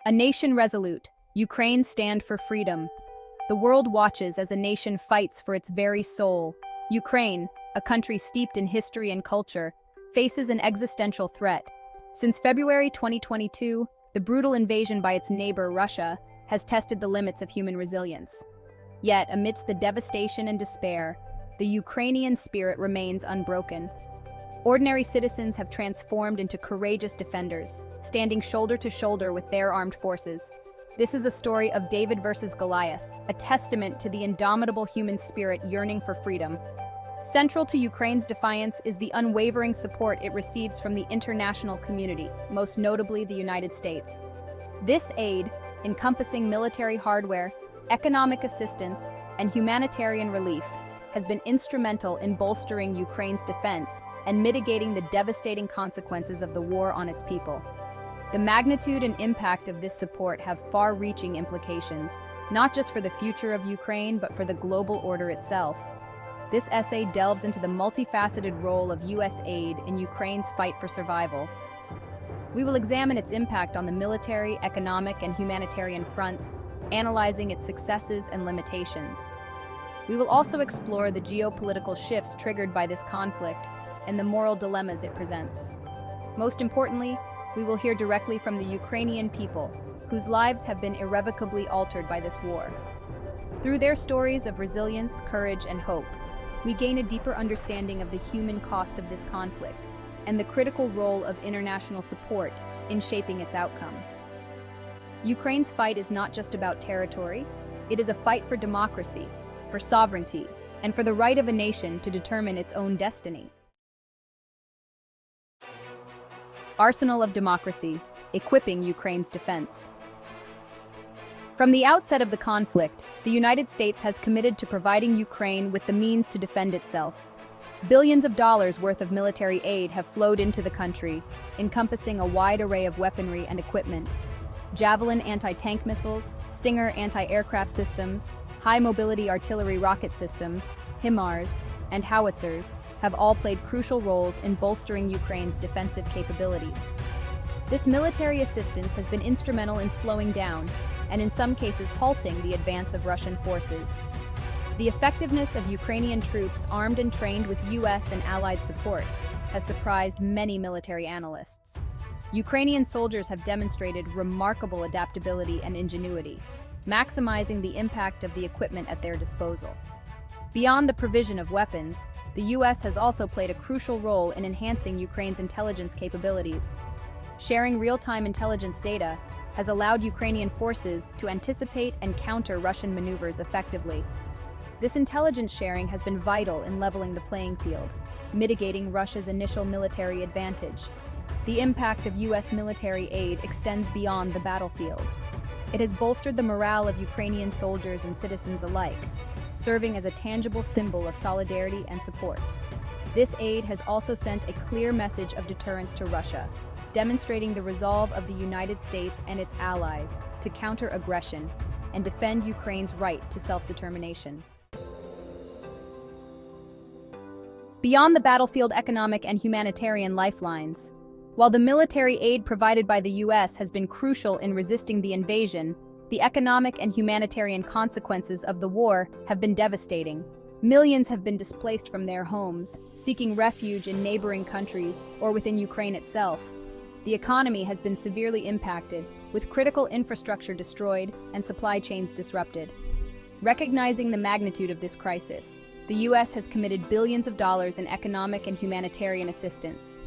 A nation resolute, Ukraine stand for freedom. The world watches as a nation fights for its very soul. Ukraine, a country steeped in history and culture, faces an existential threat. Since February 2022, the brutal invasion by its neighbor, Russia, has tested the limits of human resilience. Yet, amidst the devastation and despair, the Ukrainian spirit remains unbroken. Ordinary citizens have transformed into courageous defenders, standing shoulder to shoulder with their armed forces. This is a story of David versus Goliath, a testament to the indomitable human spirit yearning for freedom. Central to Ukraine's defiance is the unwavering support it receives from the international community, most notably the United States. This aid, encompassing military hardware, economic assistance, and humanitarian relief, has been instrumental in bolstering Ukraine's defense and mitigating the devastating consequences of the war on its people. The magnitude and impact of this support have far-reaching implications, not just for the future of Ukraine, but for the global order itself. This essay delves into the multifaceted role of U.S. aid in Ukraine's fight for survival. We will examine its impact on the military, economic, and humanitarian fronts, analyzing its successes and limitations. We will also explore the geopolitical shifts triggered by this conflict and the moral dilemmas it presents. Most importantly, we will hear directly from the Ukrainian people, whose lives have been irrevocably altered by this war. Through their stories of resilience, courage, and hope, we gain a deeper understanding of the human cost of this conflict and the critical role of international support in shaping its outcome. Ukraine's fight is not just about territory, it is a fight for democracy, for sovereignty, and for the right of a nation to determine its own destiny. Arsenal of democracy, equipping Ukraine's defense. From the outset of the conflict, the United States has committed to providing Ukraine with the means to defend itself. Billions of dollars worth of military aid have flowed into the country, encompassing a wide array of weaponry and equipment. Javelin anti-tank missiles, Stinger anti-aircraft systems, high-mobility artillery rocket systems, HIMARS, and howitzers have all played crucial roles in bolstering Ukraine's defensive capabilities. This military assistance has been instrumental in slowing down, and in some cases halting, the advance of Russian forces. The effectiveness of Ukrainian troops armed and trained with U.S. and allied support has surprised many military analysts. Ukrainian soldiers have demonstrated remarkable adaptability and ingenuity, maximizing the impact of the equipment at their disposal. Beyond the provision of weapons, the U.S. has also played a crucial role in enhancing Ukraine's intelligence capabilities. Sharing real-time intelligence data has allowed Ukrainian forces to anticipate and counter Russian maneuvers effectively. This intelligence sharing has been vital in leveling the playing field, mitigating Russia's initial military advantage. The impact of U.S. military aid extends beyond the battlefield. It has bolstered the morale of Ukrainian soldiers and citizens alike, serving as a tangible symbol of solidarity and support. This aid has also sent a clear message of deterrence to Russia, demonstrating the resolve of the United States and its allies to counter aggression and defend Ukraine's right to self-determination. Beyond the battlefield, economic and humanitarian lifelines. While the military aid provided by the U.S. has been crucial in resisting the invasion, the economic and humanitarian consequences of the war have been devastating. Millions have been displaced from their homes, seeking refuge in neighboring countries or within Ukraine itself. The economy has been severely impacted, with critical infrastructure destroyed and supply chains disrupted. Recognizing the magnitude of this crisis, the U.S. has committed billions of dollars in economic and humanitarian assistance.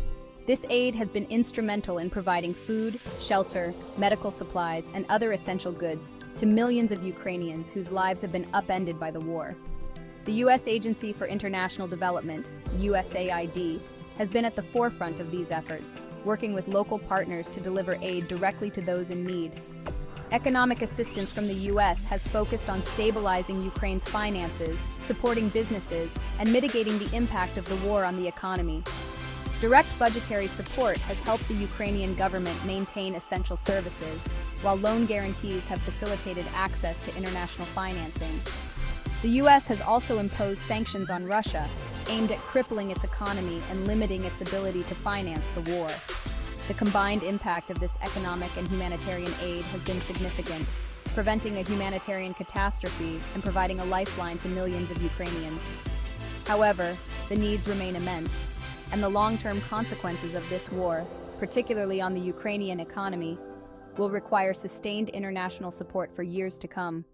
This aid has been instrumental in providing food, shelter, medical supplies, and other essential goods to millions of Ukrainians whose lives have been upended by the war. The U.S. Agency for International Development, USAID, has been at the forefront of these efforts, working with local partners to deliver aid directly to those in need. Economic assistance from the U.S. has focused on stabilizing Ukraine's finances, supporting businesses, and mitigating the impact of the war on the economy. Direct budgetary support has helped the Ukrainian government maintain essential services, while loan guarantees have facilitated access to international financing. The U.S. has also imposed sanctions on Russia, aimed at crippling its economy and limiting its ability to finance the war. The combined impact of this economic and humanitarian aid has been significant, preventing a humanitarian catastrophe and providing a lifeline to millions of Ukrainians. However, the needs remain immense, and the long-term consequences of this war, particularly on the Ukrainian economy, will require sustained international support for years to come.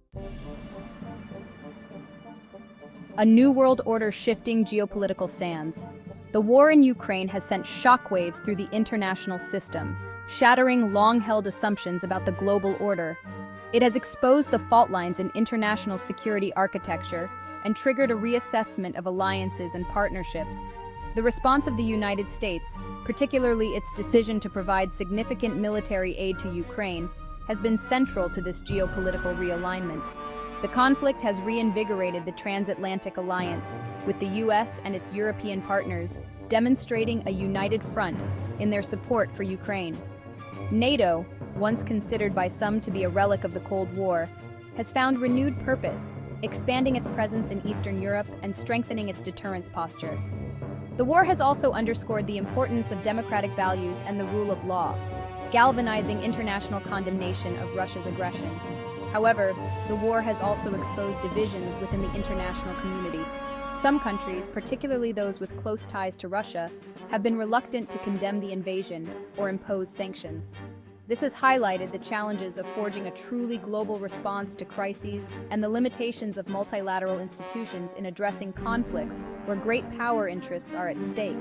A new world order shifting geopolitical sands. The war in Ukraine has sent shockwaves through the international system, shattering long-held assumptions about the global order. It has exposed the fault lines in international security architecture and triggered a reassessment of alliances and partnerships. The response of the United States, particularly its decision to provide significant military aid to Ukraine, has been central to this geopolitical realignment. The conflict has reinvigorated the transatlantic alliance, with the US and its European partners demonstrating a united front in their support for Ukraine. NATO, once considered by some to be a relic of the Cold War, has found renewed purpose, expanding its presence in Eastern Europe and strengthening its deterrence posture. The war has also underscored the importance of democratic values and the rule of law, galvanizing international condemnation of Russia's aggression. However, the war has also exposed divisions within the international community. Some countries, particularly those with close ties to Russia, have been reluctant to condemn the invasion or impose sanctions. This has highlighted the challenges of forging a truly global response to crises and the limitations of multilateral institutions in addressing conflicts where great power interests are at stake.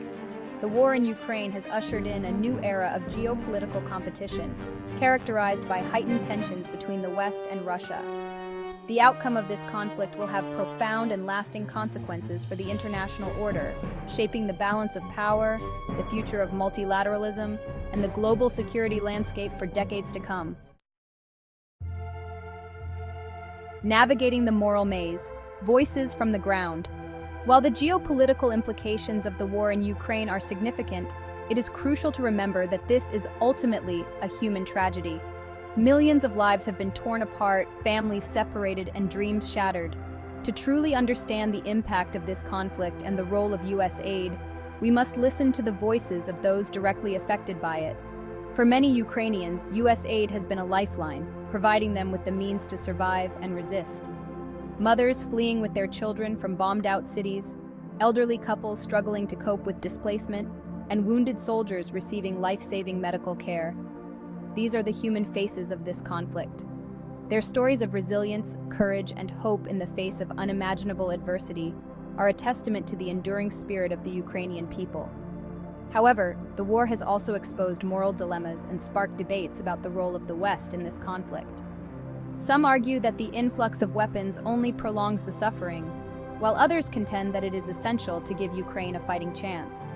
The war in Ukraine has ushered in a new era of geopolitical competition, characterized by heightened tensions between the West and Russia. The outcome of this conflict will have profound and lasting consequences for the international order, shaping the balance of power, the future of multilateralism, and the global security landscape for decades to come. Navigating the moral maze, voices from the ground. While the geopolitical implications of the war in Ukraine are significant, it is crucial to remember that this is ultimately a human tragedy. Millions of lives have been torn apart, families separated, and dreams shattered. To truly understand the impact of this conflict and the role of U.S. aid, we must listen to the voices of those directly affected by it. For many Ukrainians, U.S. aid has been a lifeline, providing them with the means to survive and resist. Mothers fleeing with their children from bombed-out cities, elderly couples struggling to cope with displacement, and wounded soldiers receiving life-saving medical care. These are the human faces of this conflict. Their stories of resilience, courage, and hope in the face of unimaginable adversity are a testament to the enduring spirit of the Ukrainian people. However, the war has also exposed moral dilemmas and sparked debates about the role of the West in this conflict. Some argue that the influx of weapons only prolongs the suffering, while others contend that it is essential to give Ukraine a fighting chance.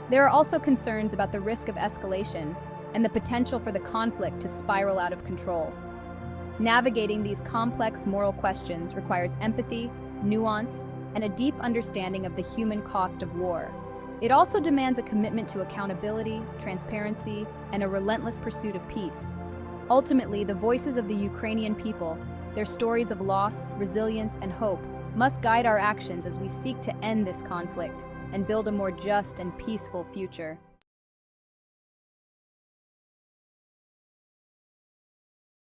There are also concerns about the risk of escalation and the potential for the conflict to spiral out of control. Navigating these complex moral questions requires empathy, nuance, and a deep understanding of the human cost of war. It also demands a commitment to accountability, transparency, and a relentless pursuit of peace. Ultimately, the voices of the Ukrainian people, their stories of loss, resilience, and hope, must guide our actions as we seek to end this conflict and build a more just and peaceful future.